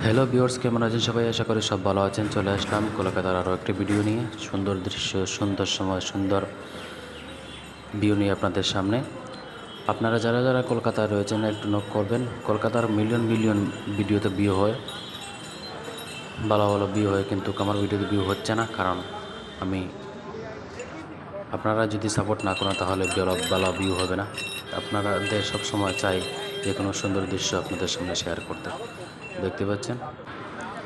Hello viewers, কেমন আছেন সবাই? আশা করি সব ভালো আছেন। চলে আসলাম কলকাতার আরও একটি ভিডিও নিয়ে, সুন্দর দৃশ্য, সুন্দর সময়, সুন্দর ভিউ নিয়ে আপনাদের সামনে। আপনারা যারা যারা কলকাতায় রয়েছেন একটু নক করবেন। কলকাতার মিলিয়ন মিলিয়ন ভিডিওতে ভিউ হয়, ভালো ভালো ভিউ হয়, কিন্তু আমার ভিডিওতে ভিউ হচ্ছে না। কারণ আপনারা যদি সাপোর্ট না করেন তাহলে ভালো ভিউ হবে না। আপনাদের সবসময় চাই যে কোনো সুন্দর দৃশ্য আপনাদের সামনে শেয়ার করতে। দেখতে পাচ্ছেন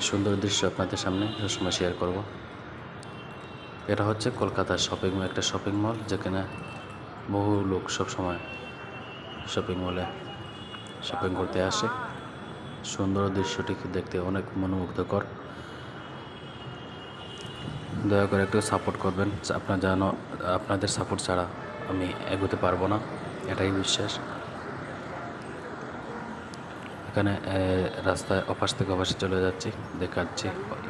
সুন্দর দৃশ্য আপনাদের সামনে সবসময় শেয়ার করব। এটা হচ্ছে কলকাতার একটা শপিং মল, যেখানে বহু লোক সবসময় শপিং মলে শপিং করতে আসে। সুন্দর দৃশ্যটি দেখতে অনেক মনোমুগ্ধকর। দয়া করে একটু সাপোর্ট করবেন। আপনাদের সাপোর্ট ছাড়া আমি এগোতে পারবো না, এটাই বিশ্বাস। এখানে রাস্তায় অপাশ থেকে অপাশে চলে যাচ্ছি, দেখাচ্ছি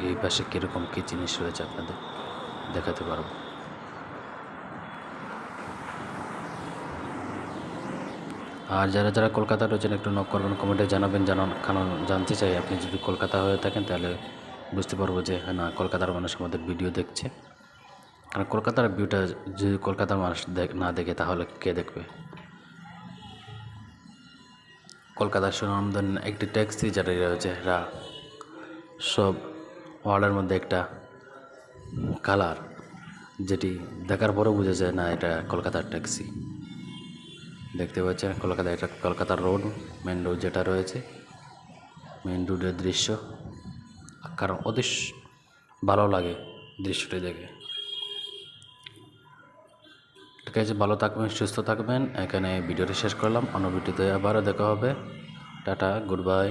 এই পাশে কীরকম কী জিনিস রয়েছে, আপনাদের দেখাতে পারবো। আর যারা যারা কলকাতা রয়েছেন একটু নক করবেন, কমেন্টে জানাবেন। কারণ জানতে চাই, আপনি যদি কলকাতা হয়ে থাকেন তাহলে বুঝতে পারবো যে হ্যাঁ, না, কলকাতার মানুষ আমাদের ভিডিও দেখছে। কারণ কলকাতার ভিউটা যদি কলকাতার মানুষ না দেখে তাহলে কে দেখবে? কলকাতার সুনামধন্য একটি ট্যাক্সি যেটা রয়েছে, এরা সব ওয়ার্ল্ডের মধ্যে একটা কালার, যেটি দেখার পরেও বোঝা যায় না এটা কলকাতার ট্যাক্সি। দেখতে পাচ্ছেন এটা কলকাতার রোড, মেন রোড যেটা রয়েছে, মেন রোডের দৃশ্য। কারণ অতি ভালো লাগে দৃশ্যটি দেখে। ঠিক আছে, ভালো থাকবেন, সুস্থ থাকবেন। এখানে ভিডিওটি শেষ করলাম, অন্য ভিডিওতে আবারও দেখা হবে। Tata, good bye.